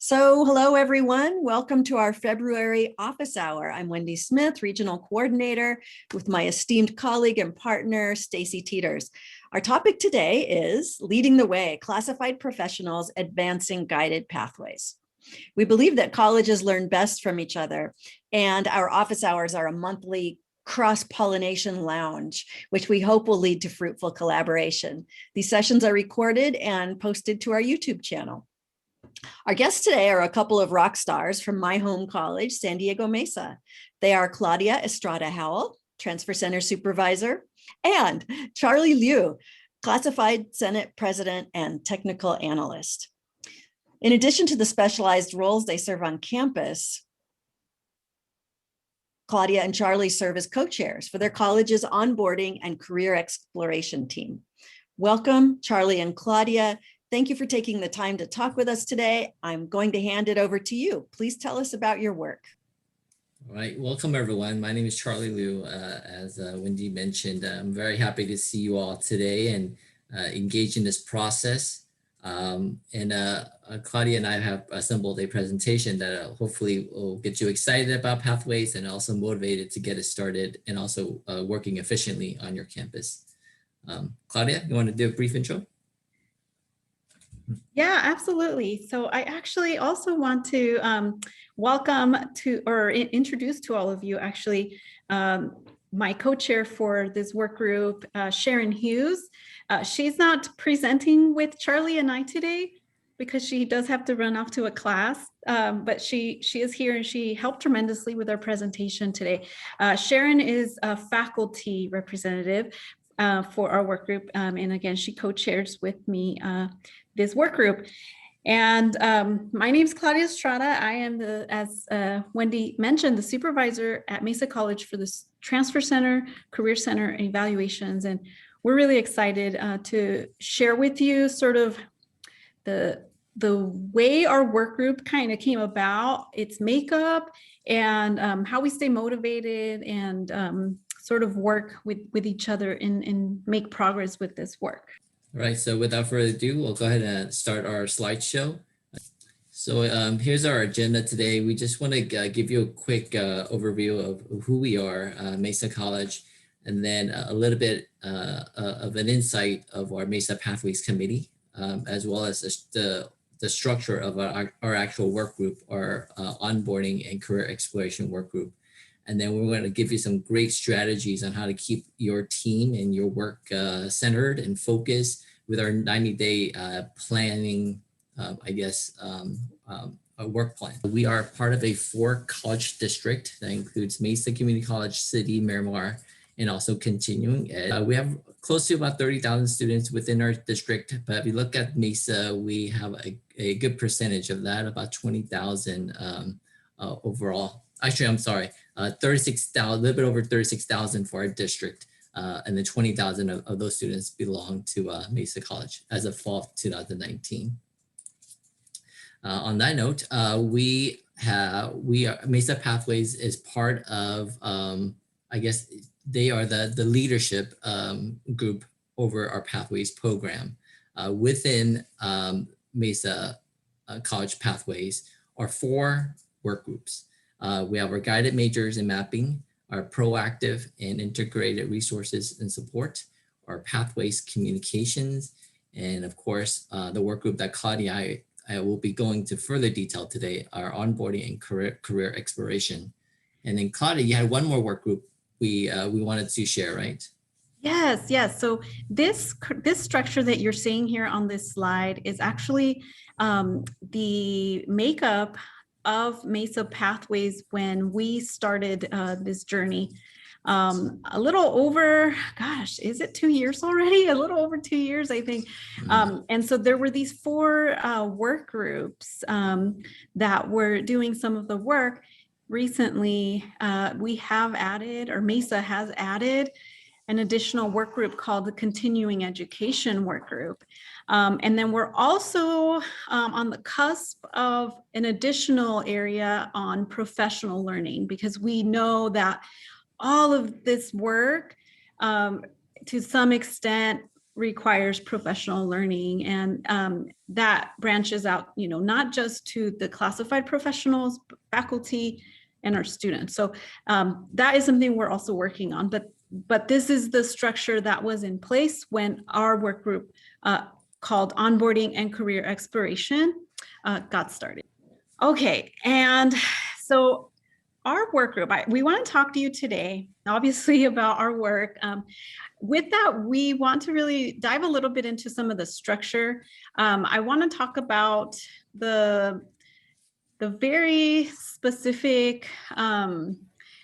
So hello, everyone. Welcome to our February office hour. I'm Wendy Smith, Regional Coordinator, with my esteemed colleague and partner, Stacy Teeters. Our topic today is Leading the Way, Classified Professionals Advancing Guided Pathways. We believe that colleges learn best from each other, and our office hours are a monthly cross-pollination lounge, which we hope will lead to fruitful collaboration. These sessions are recorded and posted to our YouTube channel. Our guests today are a couple of rock stars from my home college, San Diego Mesa. They are Claudia Estrada-Howell, Transfer Center Supervisor, and Charlie Liu, Classified Senate President and Technical Analyst. In addition to the specialized roles they serve on campus, Claudia and Charlie serve as co-chairs for their college's onboarding and career exploration team. Welcome, Charlie and Claudia. Thank you for taking the time to talk with us today. I'm going to hand it over to you. Please tell us about your work. All right, welcome everyone. My name is Charlie Liu. As Wendy mentioned, I'm very happy to see you all today and engage in this process. Claudia and I have assembled a presentation that hopefully will get you excited about pathways and also motivated to get it started and also working efficiently on your campus. Claudia, you want to do a brief intro? Yeah, absolutely. So I actually also want to welcome to or introduce to all of you actually my co-chair for this work group, Sharon Hughes. She's not presenting with Charlie and I today because she does have to run off to a class, but she is here and she helped tremendously with our presentation today. Sharon is a faculty representative for our work group. And again, she co-chairs with me this work group. And my name is Claudia Estrada. I am, as Wendy mentioned, the supervisor at Mesa College for the Transfer Center, Career Center, and Evaluations. And we're really excited to share with you sort of the way our work group kind of came about, its makeup, and how we stay motivated and sort of work with each other and make progress with this work. All right, so without further ado, we'll go ahead and start our slideshow. So here's our agenda today. We just want to give you a quick overview of who we are, Mesa College, and then a little bit of an insight of our Mesa Pathways Committee, as well as the structure of our actual work group, our onboarding and career exploration work group. And then we're going to give you some great strategies on how to keep your team and your work centered and focused with our 90-day planning, a work plan. We are part of a 4-college district that includes Mesa Community College, City, Miramar, and also continuing ed. We have close to about 30,000 students within our district, but if you look at Mesa, we have a good percentage of that, about 20,000 overall. Actually, I'm sorry, 36,000, a little bit over 36,000 for our district, and then 20,000 of those students belong to Mesa College as of fall of 2019. On that note, Mesa Pathways is part of, they are the leadership group over our Pathways program. Within Mesa College Pathways are 4 work groups. We have our guided majors in mapping, our proactive and integrated resources and support, our pathways communications, and of course, the work group that Claudia I will be going to further detail today, our onboarding and career exploration. And then Claudia, you had one more work group we wanted to share, right? Yes. So this structure that you're seeing here on this slide is actually the makeup of Mesa Pathways when we started this journey. A little over, gosh, is it 2 years already? A little over 2 years, I think. And so there were these 4 work groups that were doing some of the work. Recently, we have added, or Mesa has added, an additional work group called the Continuing Education Work Group. And then we're also on the cusp of an additional area on professional learning, because we know that all of this work, to some extent, requires professional learning, and that branches out, not just to the classified professionals, faculty, and our students. So that is something we're also working on, but this is the structure that was in place when our work group called Onboarding and Career Exploration got started. Okay, and so our work group, we want to talk to you today, obviously, about our work. With that, we want to really dive a little bit into some of the structure. I want to talk about the very specific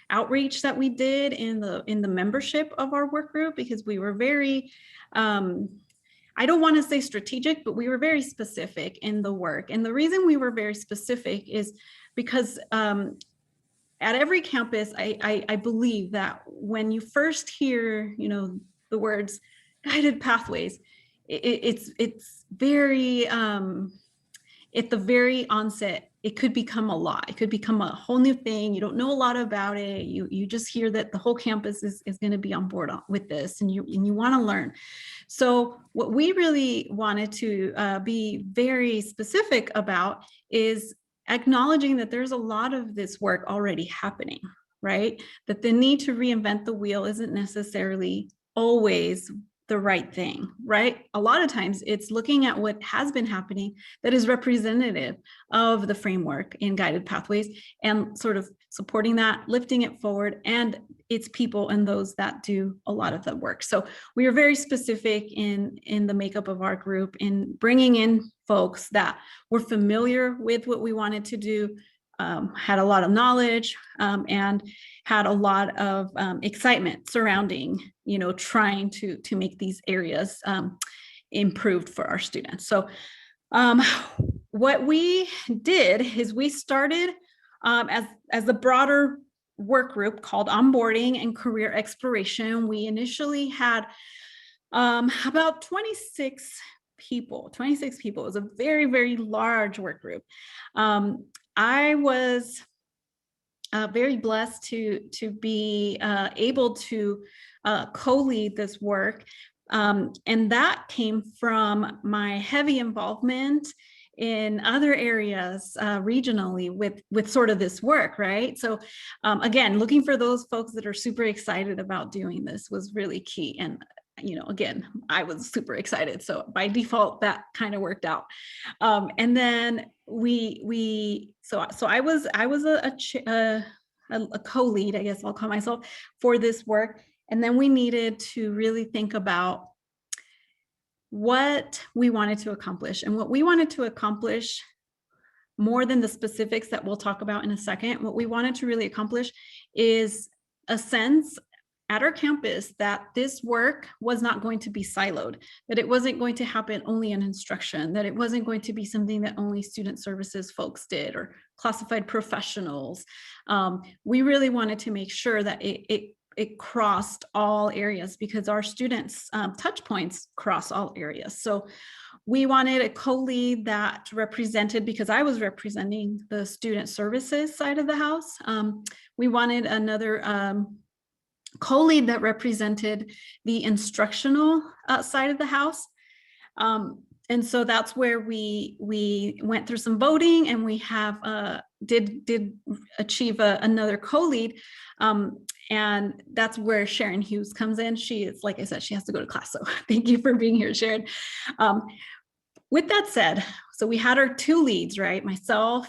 outreach that we did in the membership of our work group, because we were very, I don't want to say strategic, but we were very specific in the work. And the reason we were very specific is because at every campus, I believe that when you first hear, the words guided pathways, it's very, at the very onset, it could become a lot. It could become a whole new thing. You don't know a lot about it. You just hear that the whole campus is going to be on board with this, and you want to learn. So what we really wanted to be very specific about is acknowledging that there's a lot of this work already happening, right? That the need to reinvent the wheel isn't necessarily always the right thing, right? A lot of times it's looking at what has been happening that is representative of the framework in guided pathways and sort of supporting that, lifting it forward, and its people and those that do a lot of the work. So we are very specific in the makeup of our group in bringing in folks that were familiar with what we wanted to do, had a lot of knowledge, and had a lot of excitement surrounding, trying to make these areas improved for our students. So what we did is we started as a broader work group called Onboarding and Career Exploration. We initially had about 26 people. It was a very, very large work group. I was very blessed to be able to co-lead this work. And that came from my heavy involvement in other areas regionally with sort of this work, right? So again, looking for those folks that are super excited about doing this was really key. And again, I was super excited. So by default, that kind of worked out. And then so I was a co-lead, I guess I'll call myself, for this work. And then we needed to really think about what we wanted to accomplish. And what we wanted to accomplish, more than the specifics that we'll talk about in a second, what we wanted to really accomplish is a sense at our campus that this work was not going to be siloed, that it wasn't going to happen only in instruction, that it wasn't going to be something that only student services folks did or classified professionals. We really wanted to make sure that it crossed all areas, because our students' touch points cross all areas. So we wanted a co-lead that represented, because I was representing the student services side of the house. We wanted another co-lead that represented the instructional side of the house. And so that's where we went through some voting, and we have did achieve another co-lead. And that's where Sharon Hughes comes in. She is, like I said, she has to go to class. So thank you for being here, Sharon. With that said, so we had our two leads, right? Myself,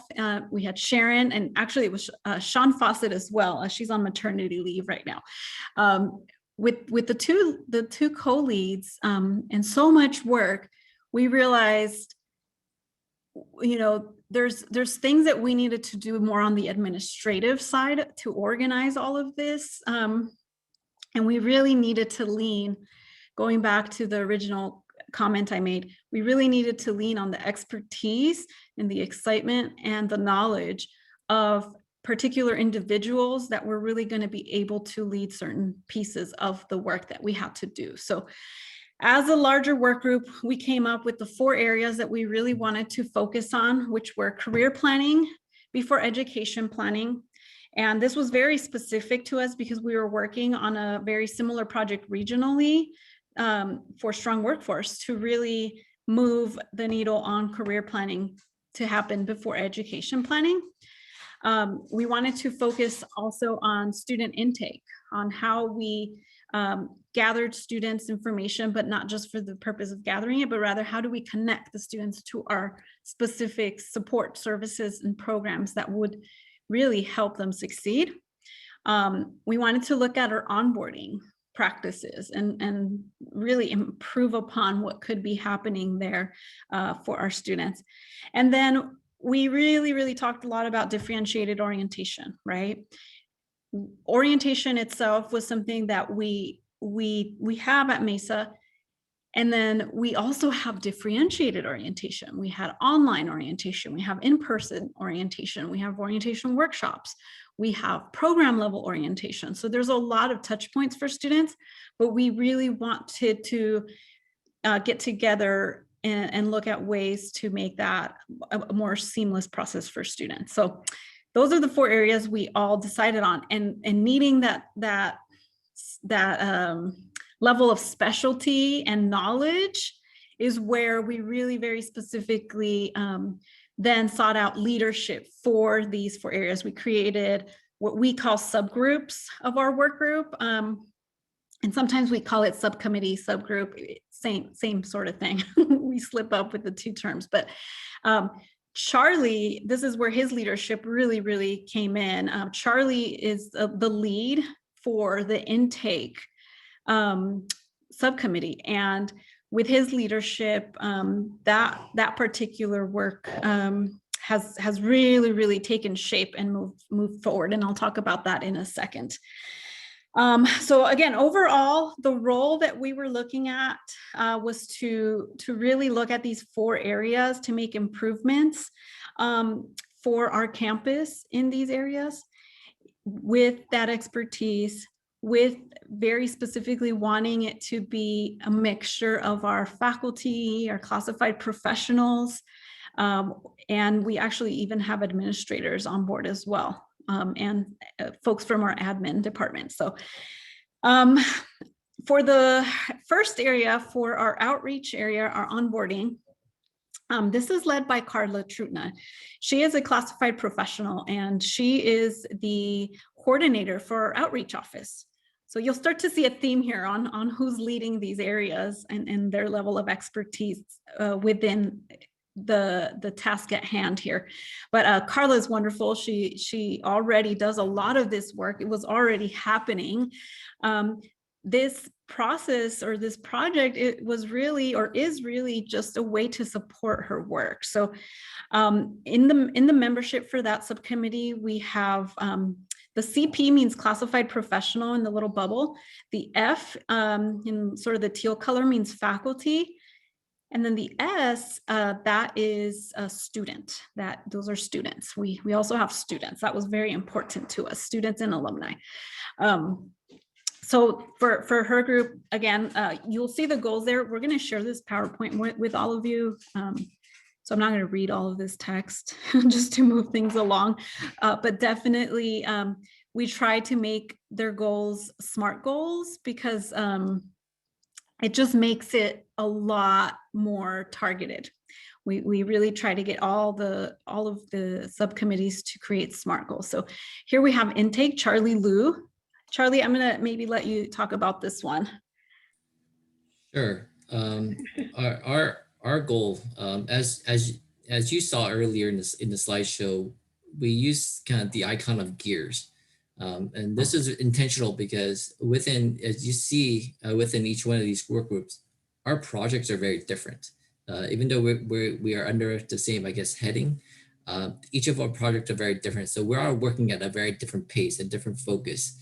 we had Sharon, and actually it was Sean Fawcett as well. She's on maternity leave right now. With the two co-leads and so much work, we realized, there's things that we needed to do more on the administrative side to organize all of this. And we really needed to lean, going back to the original comment I made, we really needed to lean on the expertise and the excitement and the knowledge of particular individuals that were really going to be able to lead certain pieces of the work that we had to do. So as a larger work group, we came up with the 4 areas that we really wanted to focus on, which were career planning, before education planning. And this was very specific to us because we were working on a very similar project regionally for Strong Workforce to really move the needle on career planning to happen before education planning. We wanted to focus also on student intake, on how we gathered students' information, but not just for the purpose of gathering it, but rather how do we connect the students to our specific support services and programs that would really help them succeed. We wanted to look at our onboarding practices and really improve upon what could be happening there for our students. And then we really talked a lot about differentiated orientation, right? Orientation itself was something that we have at Mesa. And then we also have differentiated orientation. We had online orientation, we have in-person orientation, we have orientation workshops, we have program level orientation. So there's a lot of touch points for students, but we really wanted to get together and look at ways to make that a more seamless process for students. So those are the 4 areas we all decided on, and needing that level of specialty and knowledge is where we really very specifically then sought out leadership for these 4 areas. We created what we call subgroups of our work group. And sometimes we call it subcommittee, subgroup, same sort of thing. We slip up with the 2 terms, but Charlie, this is where his leadership really came in. Charlie is the lead for the intake subcommittee, and with his leadership, that particular work has really taken shape and moved forward, and I'll talk about that in a second. So again, overall, the role that we were looking at was to really look at these 4 areas to make improvements for our campus in these areas with that expertise, with very specifically wanting it to be a mixture of our faculty, our classified professionals, and we actually even have administrators on board as well. And folks from our admin department. So for the first area, for our outreach area, our onboarding, this is led by Carla Trutna. She is a classified professional and she is the coordinator for our outreach office. So you'll start to see a theme here on who's leading these areas and their level of expertise within the task at hand here. But Carla is wonderful. She already does a lot of this work. It was already happening. This process or this project, it was really or is really just a way to support her work. So in the membership for that subcommittee, we have the CP means classified professional in the little bubble. The F in sort of the teal color means faculty. And then the S, that is a student, those are students. We also have students. That was very important to us, students and alumni. So for her group, again, you'll see the goals there. We're gonna share this PowerPoint with all of you. So I'm not gonna read all of this text just to move things along, but definitely we try to make their goals SMART goals because it just makes it a lot more targeted. We really try to get all of the subcommittees to create SMART goals. So here we have intake, Charlie Liu. Charlie, I'm gonna maybe let you talk about this one. Sure. Our goal, as you saw earlier in the slideshow, we use kind of the icon of gears. And this is intentional because within, as you see, within each one of these work groups, our projects are very different. Even though we are under the same, I guess, heading, each of our projects are very different. So we are working at a very different pace and different focus.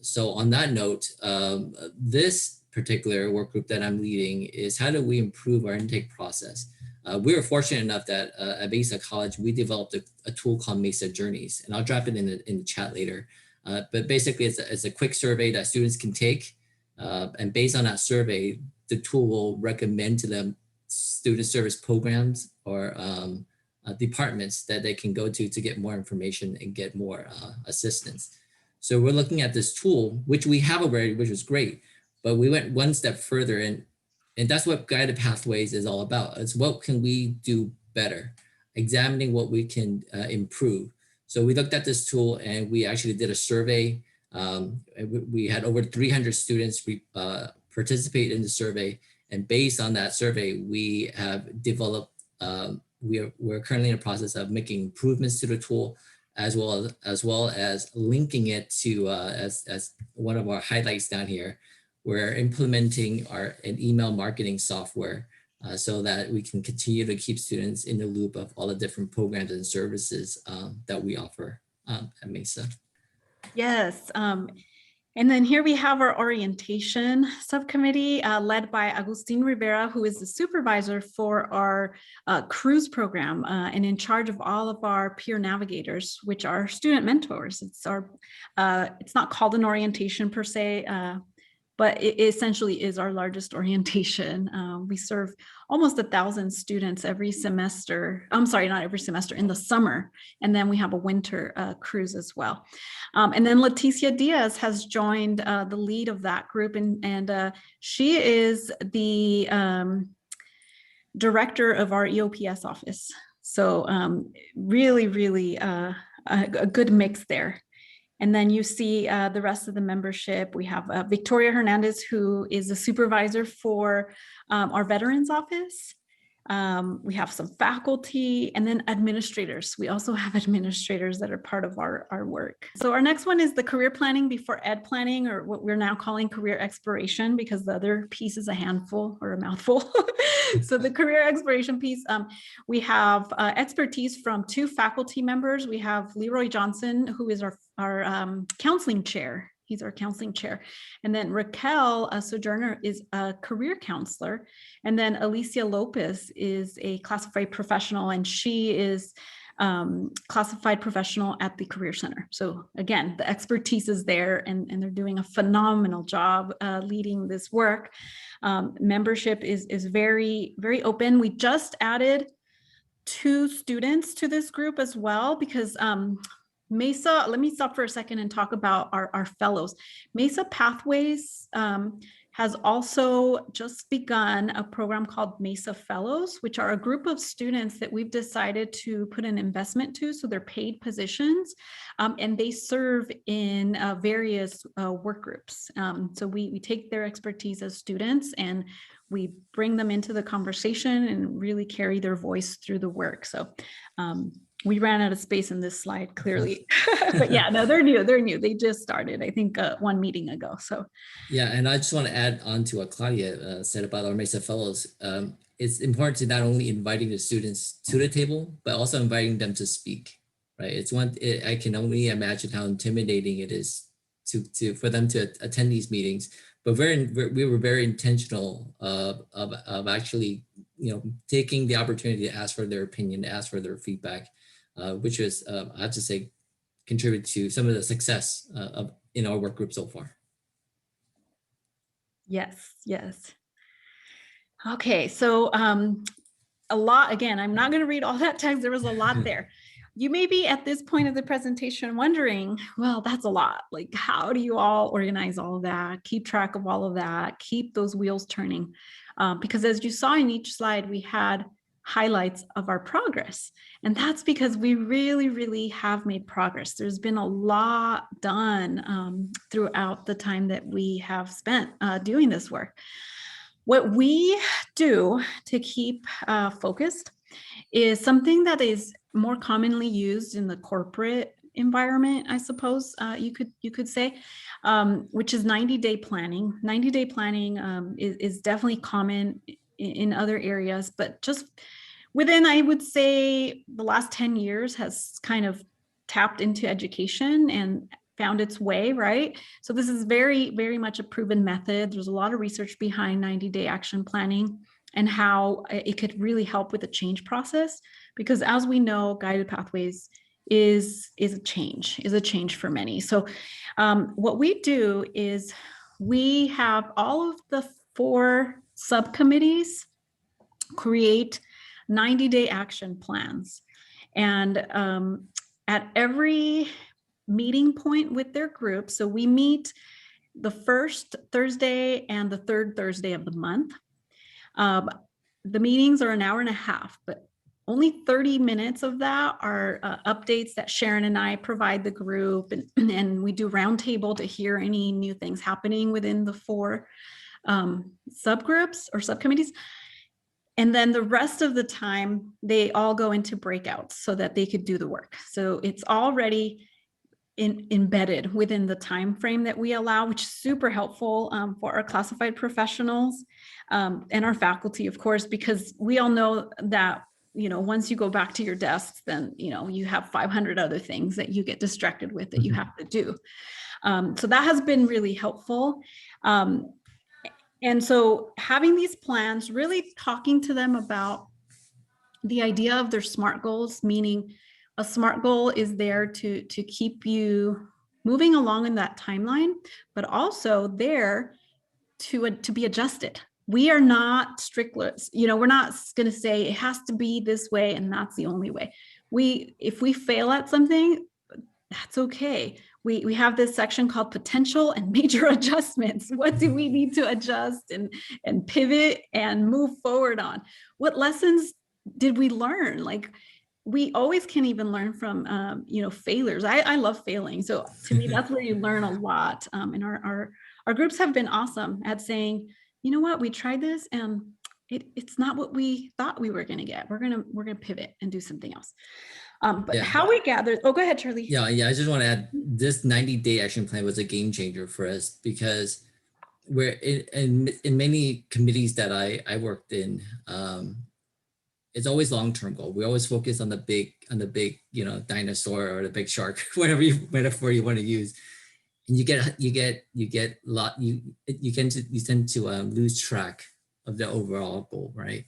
So on that note, this particular work group that I'm leading is how do we improve our intake process? We were fortunate enough that at Mesa College, we developed a tool called Mesa Journeys, and I'll drop it in the chat later. But basically, it's a quick survey that students can take. And based on that survey, the tool will recommend to them student service programs or departments that they can go to get more information and get more assistance. So we're looking at this tool, which we have already, which is great. But we went one step further, and that's what Guided Pathways is all about. It's what can we do better, examining what we can improve. So we looked at this tool and we actually did a survey. We had over 300 students participate in the survey. And based on that survey, we have developed, we're currently in the process of making improvements to the tool, as well as linking it to, as one of our highlights down here, we're implementing an email marketing software so that we can continue to keep students in the loop of all the different programs and services that we offer at Mesa. Yes. And then here we have our orientation subcommittee led by Agustin Rivera, who is the supervisor for our cruise program and in charge of all of our peer navigators, which are student mentors. It's not called an orientation per se, but it essentially is our largest orientation. We serve almost 1,000 students every semester. I'm sorry, not every semester, in the summer. And then we have a winter cruise as well. And then Leticia Diaz has joined the lead of that group. And she is the director of our EOPS office. So really, really a good mix there. And then you see the rest of the membership. We have Victoria Hernandez, who is the supervisor for our veterans office. We have some faculty and then administrators. We also have administrators that are part of our work. So our next one is the career planning before ed planning, or what we're now calling career exploration, because the other piece is a handful or a mouthful. So the career exploration piece, we have expertise from 2 faculty members. We have Leroy Johnson, who is our counseling chair. He's our counseling chair. And then Raquel Sojourner is a career counselor. And then Alicia Lopez is a classified professional, and she is classified professional at the Career Center. So again, the expertise is there, and they're doing a phenomenal job leading this work. Membership is very, very open. We just added 2 students to this group as well, because Mesa, let me stop for a second and talk about our fellows. Mesa Pathways has also just begun a program called Mesa Fellows, which are a group of students that we've decided to put an investment to. So they're paid positions, and they serve in various work groups. So we take their expertise as students and we bring them into the conversation and really carry their voice through the work. So we ran out of space in this slide, clearly. But yeah, no, they're new. They just started, I think, 1 meeting ago. So yeah, and I just want to add on to what Claudia said about our Mesa Fellows. It's important to not only inviting the students to the table, but also inviting them to speak, right? I can only imagine how intimidating it is for them to attend these meetings. But we were very intentional of actually, taking the opportunity to ask for their opinion, to ask for their feedback, which was, I have to say, contribute to some of the success in our work group so far. yes. Okay, so a lot, again, I'm not going to read all that text. There was a lot there. You may be at this point of the presentation wondering, well, that's a lot. Like, how do you all organize all of that, keep track of all of that, keep those wheels turning? Because as you saw in each slide, we had highlights of our progress. And that's because we really, really have made progress. There's been a lot done throughout the time that we have spent doing this work. What we do to keep focused is something that is more commonly used in the corporate environment, I suppose you could say, which is 90-day planning. 90-day planning is definitely common in other areas, but just within, I would say, the last 10 years has kind of tapped into education and found its way, right? So this is very, very much a proven method. There's a lot of research behind 90-day action planning and how it could really help with the change process. Because as we know, Guided Pathways is a change for many. So what we do is we have all of the 4 subcommittees create 90-day action plans. And at every meeting point with their group, so we meet the first Thursday and the third Thursday of the month. The meetings are an hour and a half, but only 30 minutes of that are updates that Sharon and I provide the group, and we do roundtable to hear any new things happening within the 4 subgroups or subcommittees. And then the rest of the time, they all go into breakouts so that they could do the work. So it's already embedded within the time frame that we allow, which is super helpful for our classified professionals and our faculty, of course, because we all know that, you know, once you go back to your desks, then, you know, you have 500 other things that you get distracted with that you have to do. So that has been really helpful. And so having these plans, really talking to them about the idea of their SMART goals, meaning a SMART goal is there to keep you moving along in that timeline, but also there to be adjusted. We are not strictlets, you know, we're not going to say it has to be this way and that's the only way. If we fail at something, that's okay. We have this section called potential and major adjustments. What do we need to adjust and pivot and move forward on? What lessons did we learn? Like, we always can even learn from, you know, failures. I love failing. So to me, that's where you learn a lot. And our groups have been awesome at saying, you know what, we tried this and it's not what we thought we were going to get. We're going to pivot and do something else. But how we gather, oh, go ahead, Charlie. Yeah, I just want to add, this 90-day action plan was a game changer for us, because we're in many committees that I worked in, it's always long-term goal. We always focus on the big, you know, dinosaur or the big shark, whatever metaphor you want to use. And you tend to lose track of the overall goal, right?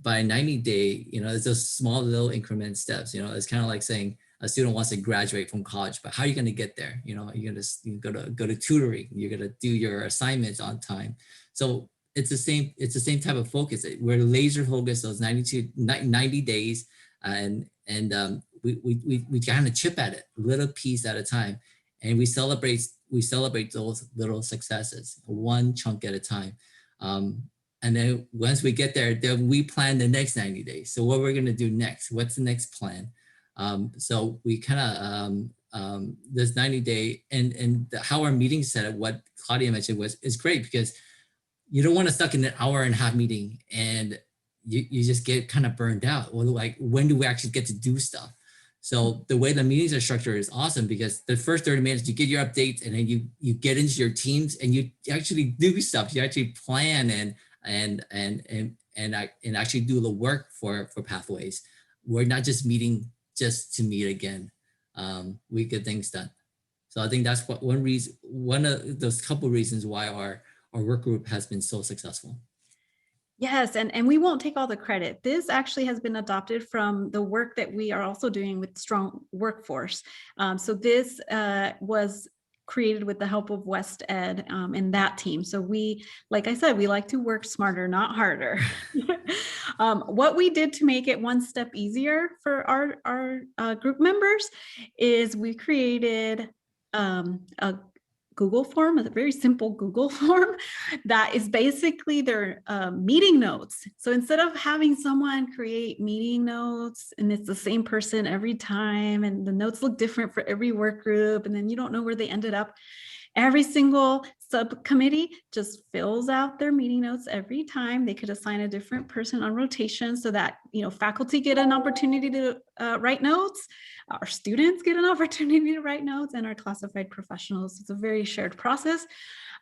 By 90-day, you know, it's those small little increment steps. You know, it's kind of like saying a student wants to graduate from college, but how are you going to get there? You know, you're going to go to tutoring. You're going to do your assignments on time. So it's the same type of focus. We're laser focused those 90 days, and we kind of chip at it, little piece at a time, and we celebrate those little successes, one chunk at a time. And then once we get there, then we plan the next 90 days. So what we're going to do next? What's the next plan? So we kind of this 90-day and how our meeting set up, what Claudia mentioned is great, because you don't want to stuck in an hour and a half meeting and you just get kind of burned out. Well, like, when do we actually get to do stuff? So the way the meetings are structured is awesome, because the first 30 minutes you get your updates, and then you get into your teams and you actually do stuff. You actually plan and actually do the work for Pathways. We're not just meeting just to meet again. We get things done. So I think that's one of those couple reasons why our work group has been so successful. Yes, and we won't take all the credit. This actually has been adopted from the work that we are also doing with Strong Workforce. So this was created with the help of West Ed and that team. So we, like I said, we like to work smarter, not harder. What we did to make it one step easier for our group members is we created a Google form, a very simple Google form that is basically their meeting notes. So instead of having someone create meeting notes and it's the same person every time and the notes look different for every work group and then you don't know where they ended up, every single subcommittee just fills out their meeting notes every time. They could assign a different person on rotation so that, you know, faculty get an opportunity to write notes, our students get an opportunity to write notes, and our classified professionals. It's a very shared process.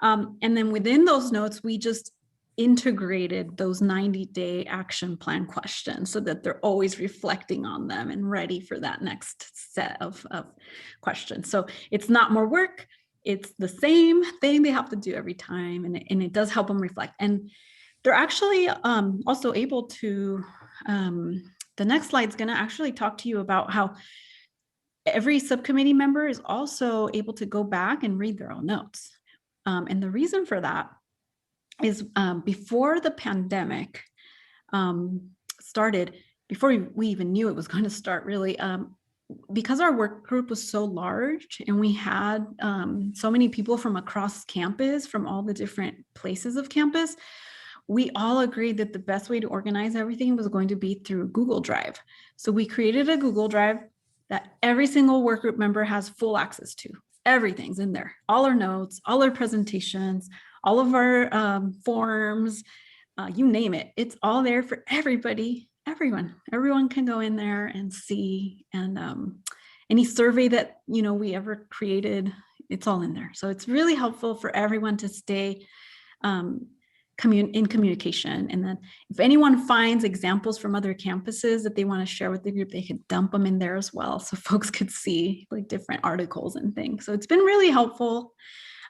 And then within those notes, we just integrated those 90-day action plan questions so that they're always reflecting on them and ready for that next set of questions. So it's not more work. It's the same thing they have to do every time, and it does help them reflect. And they're actually also able to, the next slide is going to actually talk to you about how every subcommittee member is also able to go back and read their own notes. And the reason for that is before the pandemic started, before we even knew it was going to start really, because our work group was so large and we had so many people from across campus, from all the different places of campus, we all agreed that the best way to organize everything was going to be through Google Drive. So we created a Google Drive that every single work group member has full access to. Everything's in there, all our notes, all our presentations, all of our forms, you name it. It's all there for everybody. Everyone can go in there and see, and any survey that we ever created, it's all in there. So it's really helpful for everyone to stay in communication. And then if anyone finds examples from other campuses that they want to share with the group, they could dump them in there as well, so folks could see like different articles and things. So it's been really helpful.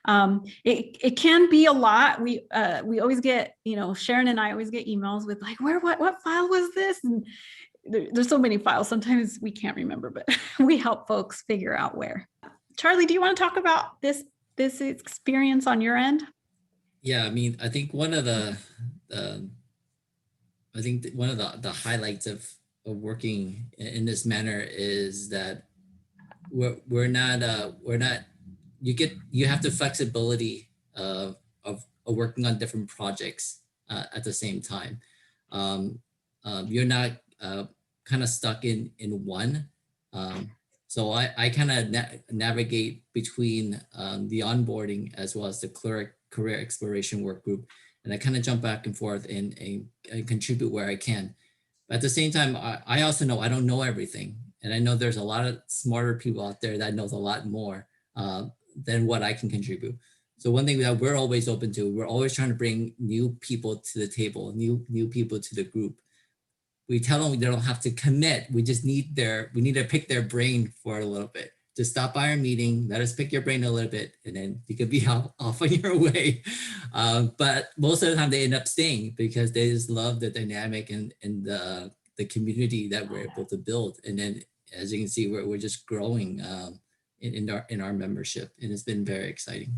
It can be a lot. We always get, Sharon and I always get emails with like, what file was this? And there's so many files. Sometimes we can't remember, but we help folks figure out where. Charlie, do you want to talk about this experience on your end? Yeah, I mean, I think one of the highlights of working in this manner is that we're not you have the flexibility of working on different projects at the same time. You're not kind of stuck in one. So I kind of navigate between the onboarding as well as the career exploration work group, and I kind of jump back and forth and contribute where I can. But at the same time, I also know I don't know everything, and I know there's a lot of smarter people out there that knows a lot more than what I can contribute. So one thing that we're always open to, we're always trying to bring new people to the table, new people to the group. We tell them they don't have to commit. We just need we need to pick their brain for a little bit. Just stop by our meeting, let us pick your brain a little bit, and then you could be off on your way. But most of the time they end up staying because they just love the dynamic and the community that we're able to build. And then as you can see, we're just growing in our membership, and it's been very exciting.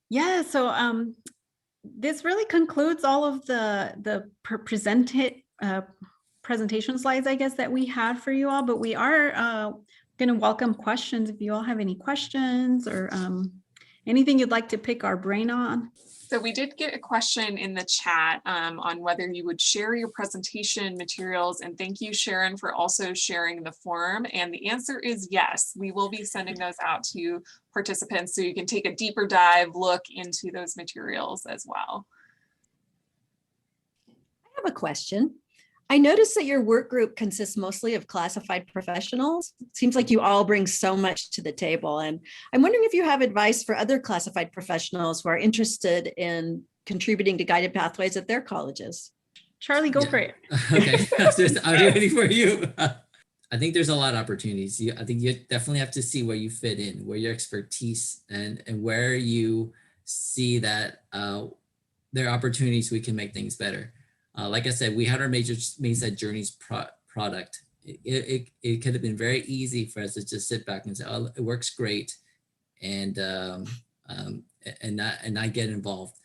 Yeah, so this really concludes all of the presentation slides, I guess, that we had for you all, but we are going to welcome questions if you all have any questions or anything you'd like to pick our brain on. So we did get a question in the chat on whether you would share your presentation materials, and thank you, Sharon, for also sharing the form. And the answer is yes, we will be sending those out to participants so you can take a deeper dive look into those materials as well. I have a question. I noticed that your work group consists mostly of classified professionals. It seems like you all bring so much to the table. And I'm wondering if you have advice for other classified professionals who are interested in contributing to guided pathways at their colleges. Charlie, go for it. Okay, I'm ready for you. I think there's a lot of opportunities. I think you definitely have to see where you fit in, where your expertise and where you see that there are opportunities we can make things better. Like I said, we had our Mesa Journeys product. It could have been very easy for us to just sit back and say, "Oh, it works great," and not get involved.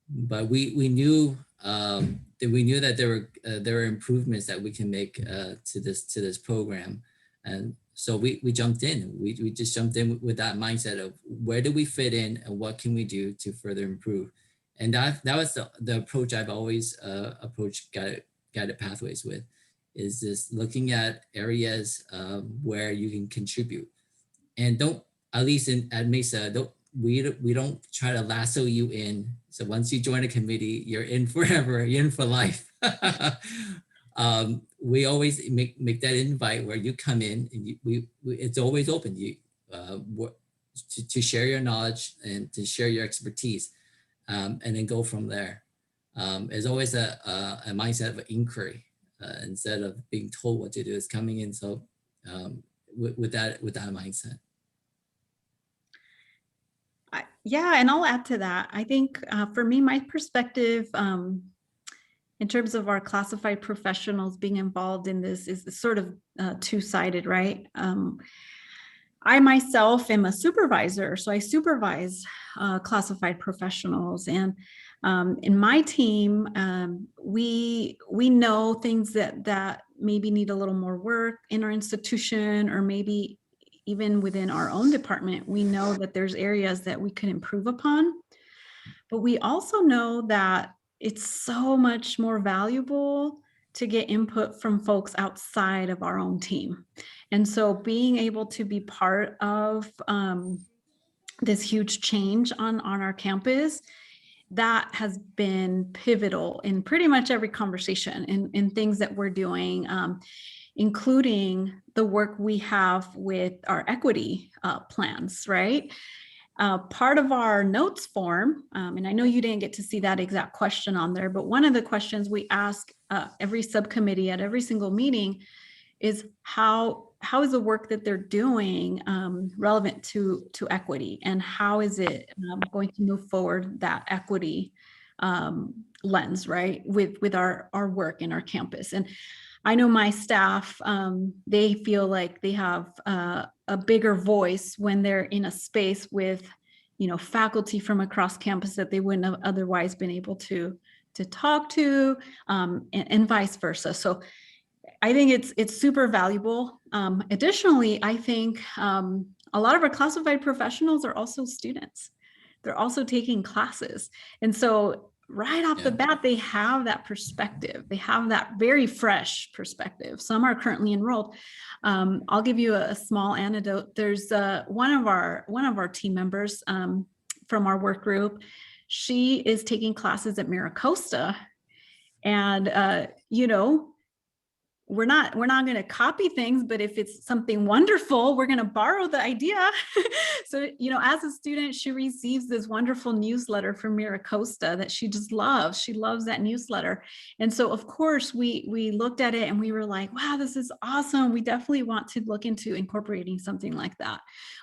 But we knew that there were improvements that we can make to this program, and so we jumped in. We just jumped in with that mindset of where do we fit in and what can we do to further improve. And that was the approach I've always approached guided pathways with, is this looking at areas where you can contribute. And don't, at least at Mesa, we don't try to lasso you in. So once you join a committee, you're in forever, you're in for life. We always make that invite where you come in and it's always open to share your knowledge and to share your expertise. And then go from there. There's always a mindset of inquiry instead of being told what to do. Is coming in. So with that mindset. Yeah, and I'll add to that. I think for me, my perspective in terms of our classified professionals being involved in this is sort of two-sided, right? I myself am a supervisor, so I supervise classified professionals, and in my team, we know things that maybe need a little more work in our institution, or maybe even within our own department, we know that there's areas that we could improve upon. But we also know that it's so much more valuable to get input from folks outside of our own team. And so being able to be part of this huge change on our campus, that has been pivotal in pretty much every conversation in things that we're doing, including the work we have with our equity plans, right? Part of our notes form, and I know you didn't get to see that exact question on there, but one of the questions we ask every subcommittee at every single meeting is how is the work that they're doing relevant to equity, and how is it going to move forward that equity lens, right, with our work in our campus. And I know my staff, they feel like they have a bigger voice when they're in a space with, faculty from across campus that they wouldn't have otherwise been able to talk to, and vice versa. So I think it's super valuable. Additionally, I think a lot of our classified professionals are also students. They're also taking classes. And so right off the bat, they have that perspective. They have that very fresh perspective. Some are currently enrolled. I'll give you a small anecdote. There's one of our team members from our work group. She is taking classes at MiraCosta, and we're not going to copy things, but if it's something wonderful, we're going to borrow the idea. So, as a student, she receives this wonderful newsletter from MiraCosta that she just loves. She loves that newsletter. And so, of course, we looked at it and we were like, wow, this is awesome. We definitely want to look into incorporating something like that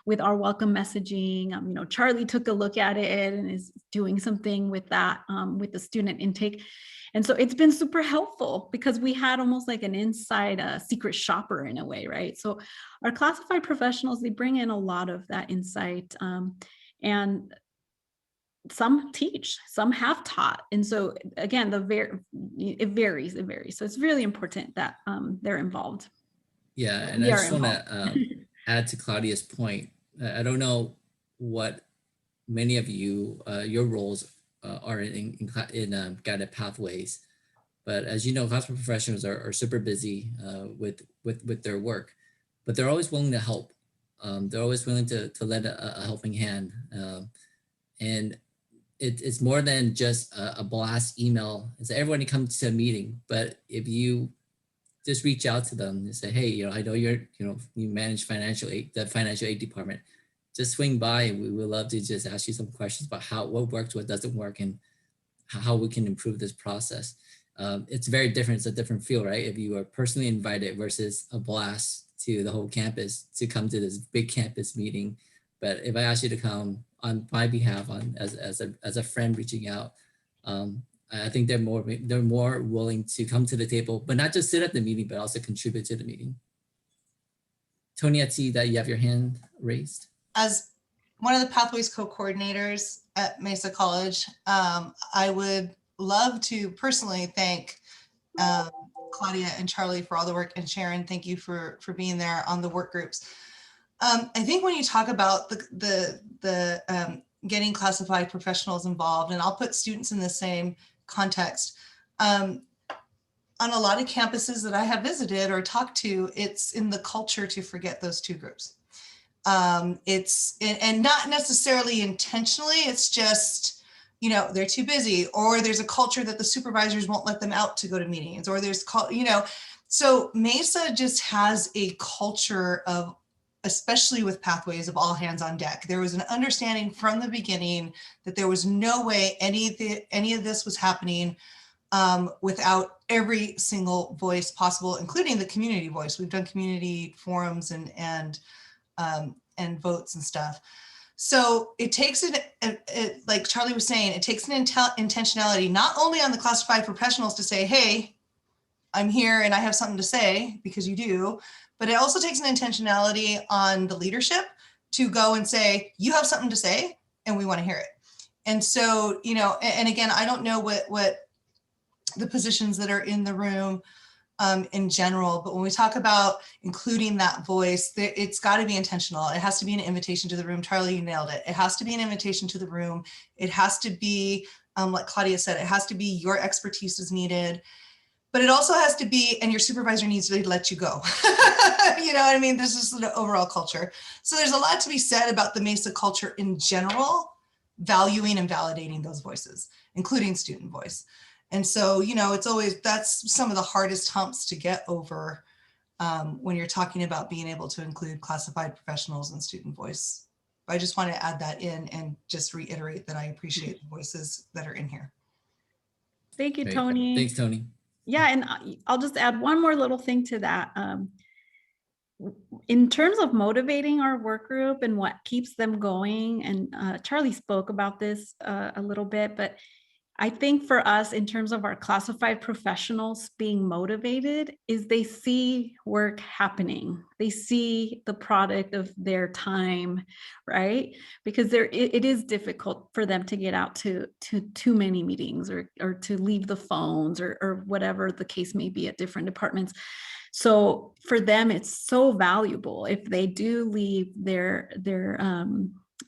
with our welcome messaging. Charlie took a look at it and is doing something with that, with the student intake. And so it's been super helpful because we had almost like an inside secret shopper in a way, right? So our classified professionals, they bring in a lot of that insight, and some teach, some have taught. And so again, it varies. So it's really important that they're involved. Yeah, and I just want to add to Claudia's point. I don't know what many of you, your roles are in guided pathways, but as you know, classroom professionals are super busy with their work, but they're always willing to help. They're always willing to lend a helping hand, and it's more than just a blast email. It's everybody comes to a meeting, but if you just reach out to them and say, hey, I know you manage the financial aid department. Just swing by, and we would love to just ask you some questions about what works, what doesn't work, and how we can improve this process. It's very different. It's a different feel, right? If you are personally invited versus a blast to the whole campus to come to this big campus meeting. But if I ask you to come on my behalf, as a friend reaching out, I think they're more willing to come to the table, but not just sit at the meeting, but also contribute to the meeting. Tony, I see that you have your hand raised. As one of the Pathways co-coordinators at Mesa College, I would love to personally thank Claudia and Charlie for all the work, and Sharon, thank you for being there on the work groups. I think when you talk about the getting classified professionals involved, and I'll put students in the same context, on a lot of campuses that I have visited or talked to, it's in the culture to forget those two groups. And not necessarily intentionally, it's just, they're too busy, or there's a culture that the supervisors won't let them out to go to meetings, or so Mesa just has a culture of, especially with Pathways, of all hands on deck. There was an understanding from the beginning that there was no way any of this was happening without every single voice possible, including the community voice. We've done community forums and votes and stuff. So it takes like Charlie was saying, it takes an intentionality, not only on the classified professionals to say, hey, I'm here and I have something to say, because you do, but it also takes an intentionality on the leadership to go and say, you have something to say and we want to hear it. And so, and again, I don't know what the positions that are in the room in general. But when we talk about including that voice, it's got to be intentional. It has to be an invitation to the room. Charlie, you nailed it. It has to be an invitation to the room. It has to be, like Claudia said, it has to be your expertise is needed. But it also has to be, and your supervisor needs to let you go. You know what I mean? This is the overall culture. So there's a lot to be said about the Mesa culture in general, valuing and validating those voices, including student voice. And so, you know, it's always, that's some of the hardest humps to get over when you're talking about being able to include classified professionals and student voice. I just want to add that in and just reiterate that I appreciate the voices that are in here. Thank you, Great. Tony. Thanks, Tony. Yeah, and I'll just add one more little thing to that. In terms of motivating our work group and what keeps them going, and Charlie spoke about this a little bit, but I think for us, in terms of our classified professionals being motivated, is they see work happening. They see the product of their time, right? Because it is difficult for them to get out to too many meetings or to leave the phones or whatever the case may be at different departments. So for them, it's so valuable if they do leave their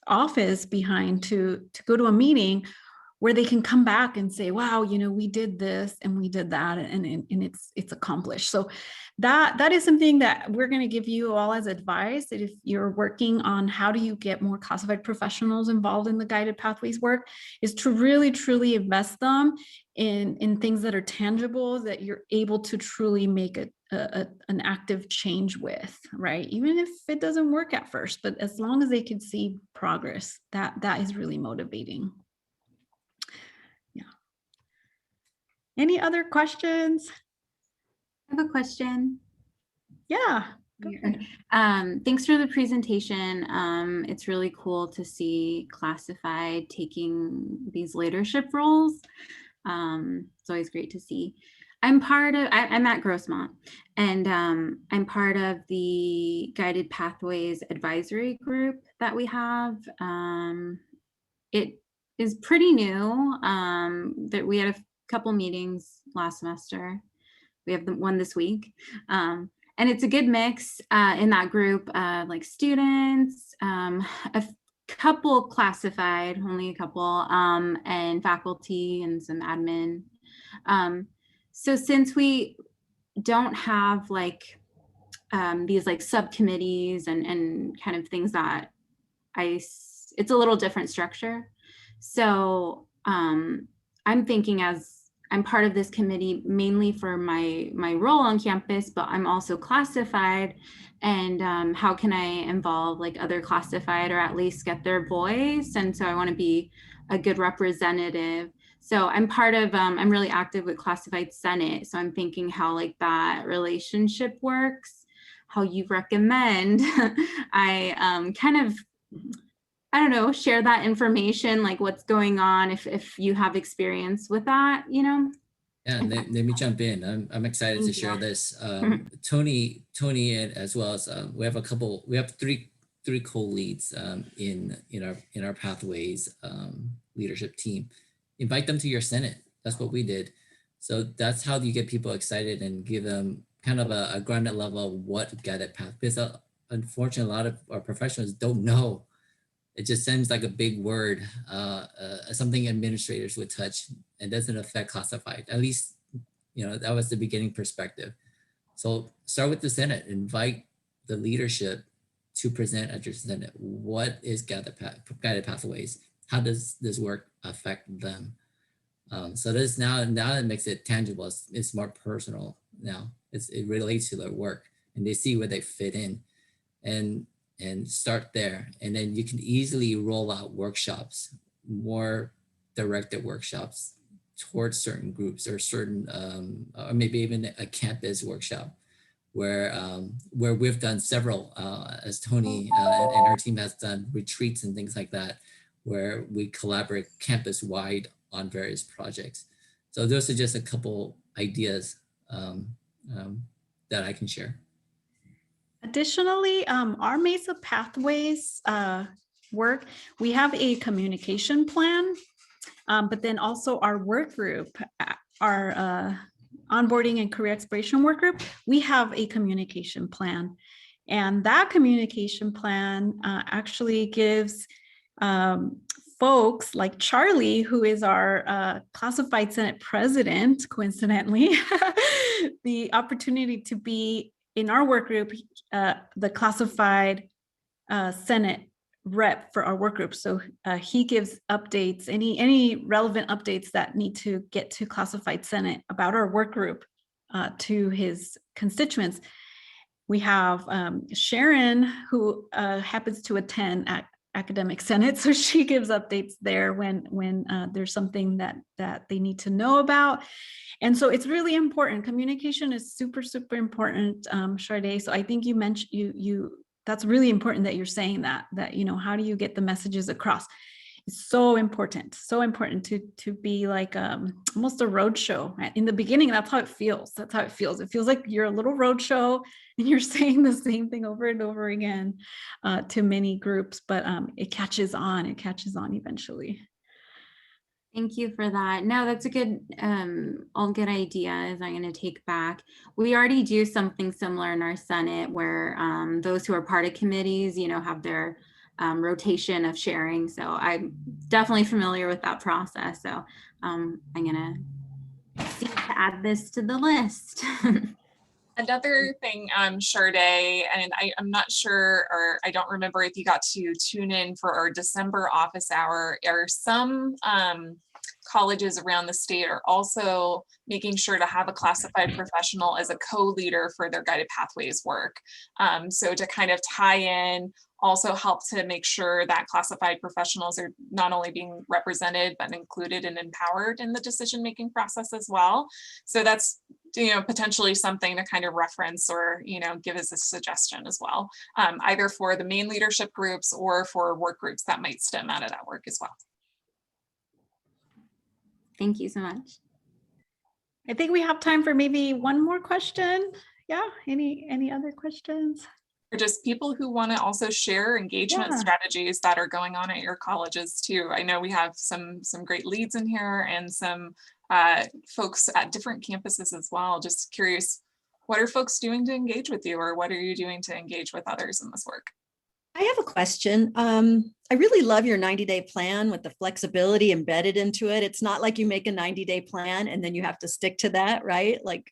office behind to go to a meeting where they can come back and say, wow, you know, we did this and we did that, and it's accomplished. So that is something that we're going to give you all as advice, that if you're working on how do you get more classified professionals involved in the guided pathways work, is to really, truly invest them in things that are tangible, that you're able to truly make an active change with, right? Even if it doesn't work at first, but as long as they can see progress, that is really motivating. Any other questions? I have a question. Yeah. Go ahead. Thanks for the presentation. It's really cool to see classified taking these leadership roles. It's always great to see. I'm at Grossmont, and I'm part of the Guided Pathways advisory group that we have. It is pretty new. That we had a couple meetings last semester. We have one this week. And it's a good mix in that group, like students, a couple classified, only a couple, and faculty and some admin. So since we don't have like these like subcommittees and kind of things that it's a little different structure. So I'm thinking, as I'm part of this committee mainly for my role on campus, but I'm also classified, and how can I involve like other classified, or at least get their voice? And so I want to be a good representative. So I'm part of, I'm really active with Classified Senate. So I'm thinking how like that relationship works, how you recommend I kind of, I don't know, share that information, like what's going on, if you have experience with that, you know? Yeah, let me jump in. I'm excited to share this. Tony, as well as we have three co-leads in our Pathways leadership team. Invite them to your Senate. That's what we did. So that's how you get people excited and give them kind of a grounded level of what guided path. Because unfortunately, a lot of our professionals don't know. It just seems like a big word, something administrators would touch, and doesn't affect classified. At least, that was the beginning perspective. So start with the Senate, invite the leadership to present at your Senate. What is guided pathways? How does this work affect them? So this now it makes it tangible. It's more personal now. It relates to their work, and they see where they fit in, and start there. And then you can easily roll out workshops, more directed workshops towards certain groups, or certain, or maybe even a campus workshop where we've done several, as Tony and her team has done retreats and things like that, where we collaborate campus-wide on various projects. So those are just a couple ideas that I can share. Additionally, our Mesa Pathways work, we have a communication plan, but then also our work group, our onboarding and career exploration work group, we have a communication plan. And that communication plan actually gives folks like Charlie, who is our classified Senate president, coincidentally, the opportunity to be in our work group, the classified Senate rep for our work group. So he gives updates, any relevant updates that need to get to classified Senate about our work group to his constituents. We have Sharon, who happens to attend Academic Senate, so she gives updates there when there's something that they need to know about. And so it's really important. Communication is super, super important, Sade. So I think you mentioned that's really important that you're saying that how do you get the messages across? It's so important to be like almost a road show. In the beginning, that's how it feels. It feels like you're a little road show and you're saying the same thing over and over again to many groups, but it catches on eventually. Thank you for that. No, that's a good, all good ideas I'm going to take back. We already do something similar in our Senate where those who are part of committees, have their rotation of sharing. So I'm definitely familiar with that process. So I'm going to seek to add this to the list. Another thing, Sade, and I'm not sure, or I don't remember if you got to tune in for our December office hour, or some colleges around the state are also making sure to have a classified professional as a co-leader for their guided pathways work. So to kind of tie in, also help to make sure that classified professionals are not only being represented, but included and empowered in the decision-making process as well. So that's potentially something to kind of reference or give as a suggestion as well, either for the main leadership groups or for work groups that might stem out of that work as well. Thank you so much. I think we have time for maybe one more question. Yeah, any other questions? Or just people who want to also share engagement strategies that are going on at your colleges too. I know we have some great leads in here and some folks at different campuses as well. Just curious, what are folks doing to engage with you, or what are you doing to engage with others in this work? I have a question. I really love your 90-day plan with the flexibility embedded into it. It's not like you make a 90-day plan and then you have to stick to that, right? Like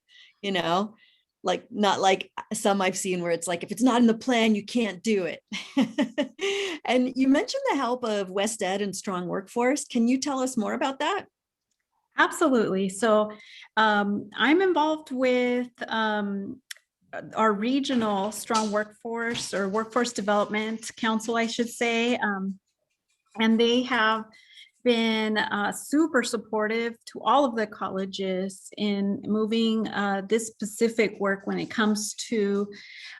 not like some I've seen where it's like, if it's not in the plan, you can't do it. And you mentioned the help of West Ed and Strong Workforce. Can you tell us more about that? Absolutely. So I'm involved with our regional Strong Workforce or Workforce Development Council, I should say. And they have been super supportive to all of the colleges in moving this specific work when it comes to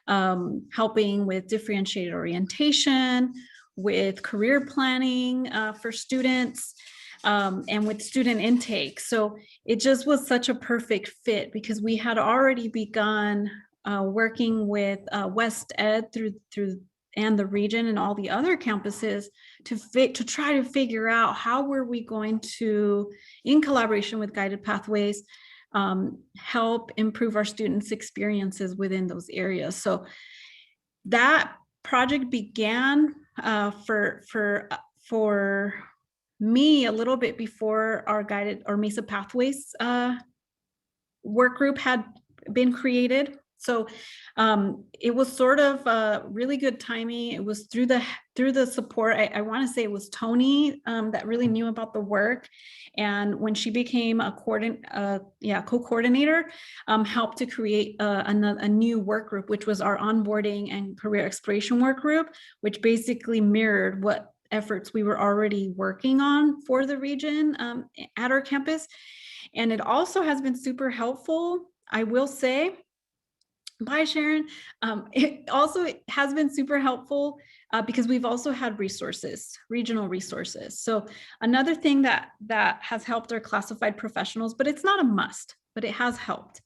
helping with differentiated orientation, with career planning for students, and with student intake. So it just was such a perfect fit because we had already begun working with West Ed through and the region and all the other campuses to try to figure out how were we going to, in collaboration with Guided Pathways, help improve our students' experiences within those areas. So that project began for me a little bit before our Mesa Pathways work group had been created. So it was sort of really good timing. It was through the support. I want to say it was Tony that really knew about the work, and when she became a co-coordinator, helped to create a new work group, which was our onboarding and career exploration work group, which basically mirrored what efforts we were already working on for the region at our campus. And it also has been super helpful, I will say. Bye, Sharon. It also has been super helpful because we've also had regional resources. So another thing that has helped our classified professionals, but it's not a must, but it has helped,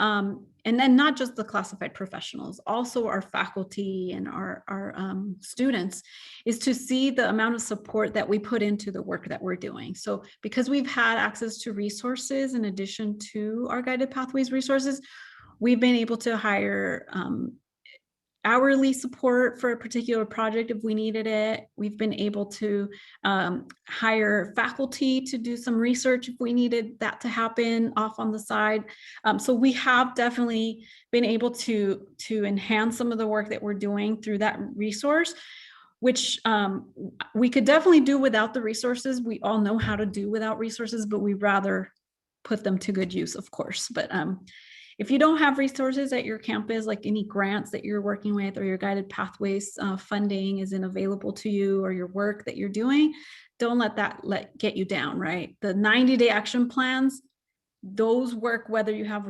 And then not just the classified professionals, also our faculty and our students, is to see the amount of support that we put into the work that we're doing. So because we've had access to resources in addition to our guided pathways resources, we've been able to hire hourly support for a particular project if we needed it. We've been able to hire faculty to do some research if we needed that to happen off on the side. So we have definitely been able to enhance some of the work that we're doing through that resource, which we could definitely do without the resources. We all know how to do without resources, but we'd rather put them to good use, of course. But if you don't have resources at your campus, like any grants that you're working with or your guided pathways funding isn't available to you, or your work that you're doing, don't let that get you down, right? The 90-day action plans, those work whether you have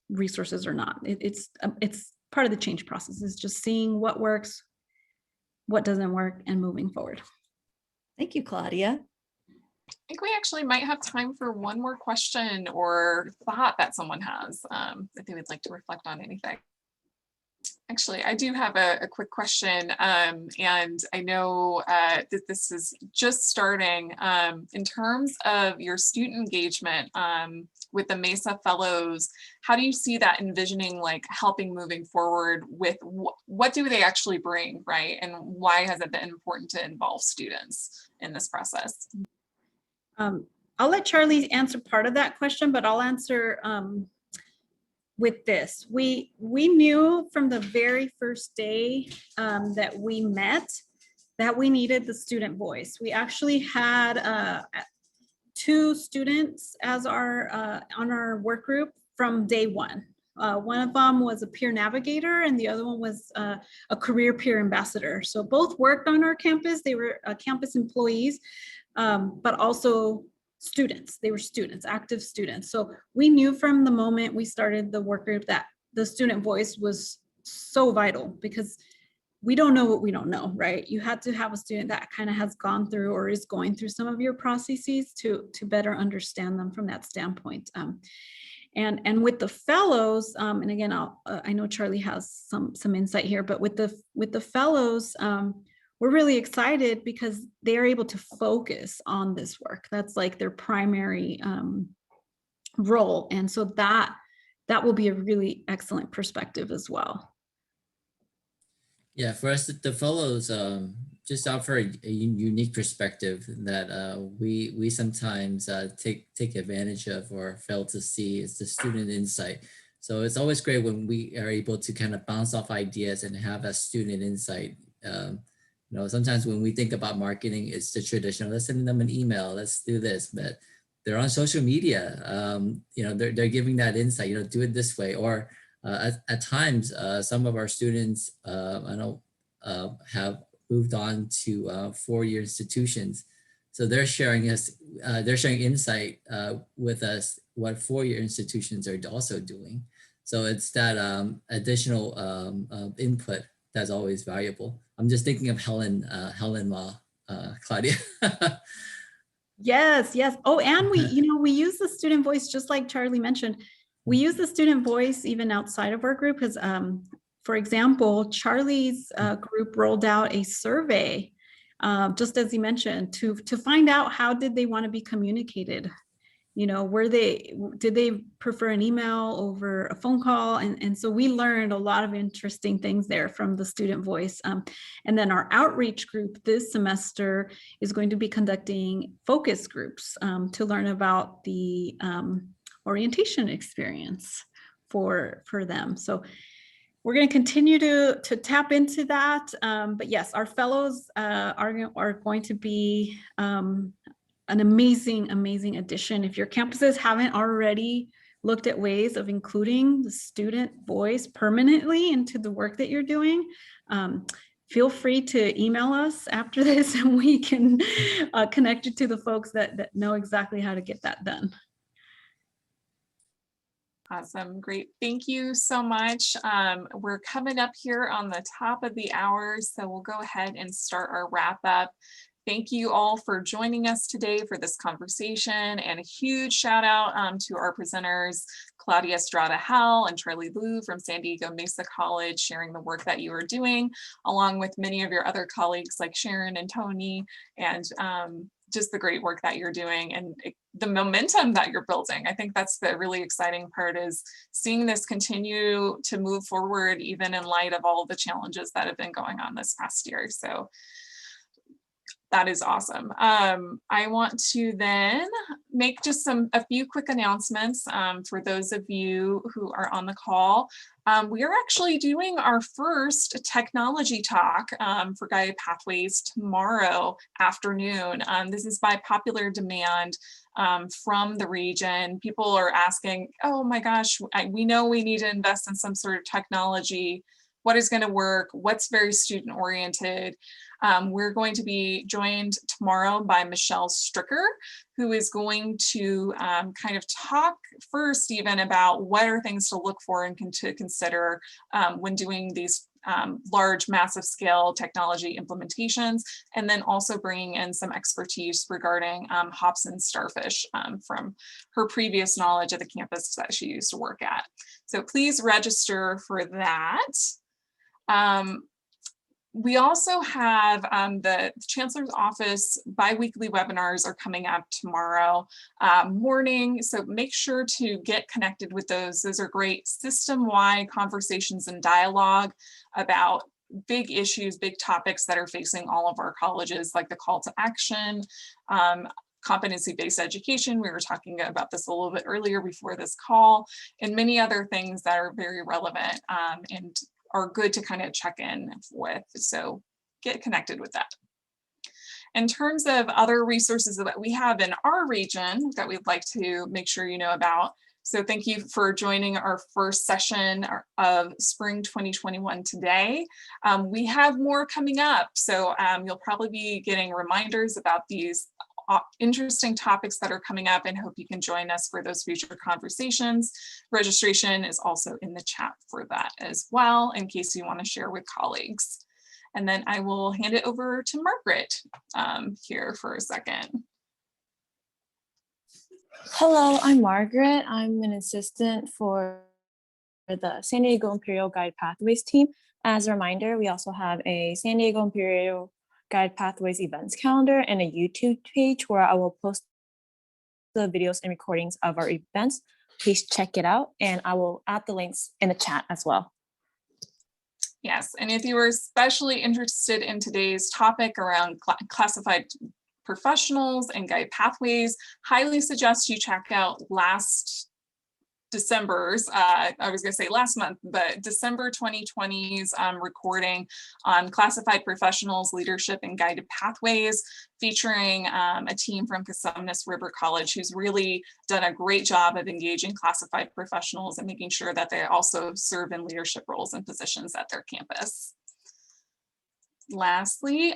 resources or not. It's part of the change process, is just seeing what works, what doesn't work, and moving forward. Thank you, Claudia. I think we actually might have time for one more question or thought that someone has, if they would like to reflect on anything. Actually, I do have a quick question, and I know that this is just starting. In terms of your student engagement with the Mesa Fellows, how do you see that envisioning, like helping moving forward with what do they actually bring, right? And why has it been important to involve students in this process? I'll let Charlie answer part of that question, but I'll answer with this. We knew from the very first day that we met that we needed the student voice. We actually had 2 students as our on our work group from day one. One of them was a peer navigator and the other one was a career peer ambassador. So both worked on our campus. They were campus employees, but also students. They were students, active students. So we knew from the moment we started the work group that the student voice was so vital, because we don't know what we don't know, right? You had to have a student that kind of has gone through or is going through some of your processes to better understand them from that standpoint. And with the fellows, and again, I know Charlie has some insight here, but with the fellows, we're really excited because they are able to focus on this work. That's like their primary role. And so that will be a really excellent perspective as well. Yeah, for us, the fellows just offer a unique perspective that we sometimes take advantage of or fail to see. Is the student insight. So it's always great when we are able to kind of bounce off ideas and have a student insight. Sometimes when we think about marketing, it's the traditional, let's send them an email, let's do this, but they're on social media. They're giving that insight, do it this way. Or at times, some of our students, I know, have moved on to 4-year institutions. So they're sharing insight with us what 4-year institutions are also doing. So it's that additional input that's always valuable. I'm just thinking of Helen Ma, Claudia. Yes. Oh, and we use the student voice, just like Charlie mentioned. We use the student voice even outside of our group because, for example, Charlie's group rolled out a survey, just as he mentioned, to find out how did they want to be communicated. Did they prefer an email over a phone call? And so we learned a lot of interesting things there from the student voice. And then our outreach group this semester is going to be conducting focus groups to learn about the orientation experience for them. So we're going to continue to tap into that. But yes, our fellows are going to be an amazing addition. If your campuses haven't already looked at ways of including the student voice permanently into the work that you're doing, feel free to email us after this and we can connect you to the folks that know exactly how to get that done. Awesome, great. Thank you so much. We're coming up here on the top of the hour, so we'll go ahead and start our wrap up. Thank you all for joining us today for this conversation, and a huge shout out to our presenters, Claudia Estrada-Howell and Charlie Liu from San Diego Mesa College, sharing the work that you are doing, along with many of your other colleagues like Sharon and Tony, and just the great work that you're doing and the momentum that you're building. I think that's the really exciting part, is seeing this continue to move forward, even in light of all of the challenges that have been going on this past year. So that is awesome. I want to then make just a few quick announcements for those of you who are on the call. We are actually doing our first technology talk for Guided Pathways tomorrow afternoon. This is by popular demand from the region. People are asking, oh my gosh, we know we need to invest in some sort of technology. What is going to work? What's very student oriented? We're going to be joined tomorrow by Michelle Stricker, who is going to kind of talk first even about what are things to look for and to consider when doing these large, massive scale technology implementations, and then also bringing in some expertise regarding hops and starfish from her previous knowledge of the campus that she used to work at. So please register for that. We also have the Chancellor's Office bi-weekly webinars are coming up tomorrow morning. So make sure to get connected with those. Those are great system-wide conversations and dialogue about big issues, big topics that are facing all of our colleges, like the call to action, competency-based education. We were talking about this a little bit earlier before this call, and many other things that are very relevant and are good to kind of check in with. So get connected with that. In terms of other resources that we have in our region that we'd like to make sure you know about. So thank you for joining our first session of spring 2021 today. We have more coming up. So you'll probably be getting reminders about these interesting topics that are coming up, and hope you can join us for those future conversations. Registration is also in the chat for that as well, in case you want to share with colleagues. And then I will hand it over to Margaret here for a second. Hello, I'm Margaret. I'm an assistant for the San Diego Imperial Guide Pathways team. As a reminder, we also have a San Diego Imperial Guide Pathways events calendar and a YouTube page where I will post the videos and recordings of our events. Please check it out, and I will add the links in the chat as well. Yes, and if you are especially interested in today's topic around classified professionals and guide pathways, highly suggest you check out December 2020's recording on classified professionals, leadership, and guided pathways, featuring a team from Cosumnes River College who's really done a great job of engaging classified professionals and making sure that they also serve in leadership roles and positions at their campus. Lastly,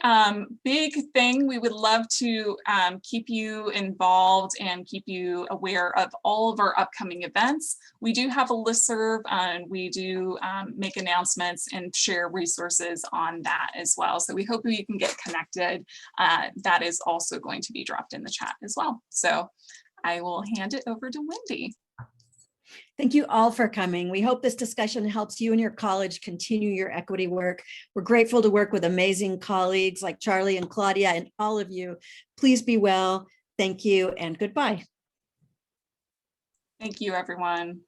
big thing, we would love to keep you involved and keep you aware of all of our upcoming events. We do have a listserv, and we do make announcements and share resources on that as well. So we hope you can get connected. That is also going to be dropped in the chat as well. So I will hand it over to Wendy. Thank you all for coming. We hope this discussion helps you and your college continue your equity work. We're grateful to work with amazing colleagues like Charlie and Claudia and all of you. Please be well. Thank you and goodbye. Thank you, everyone.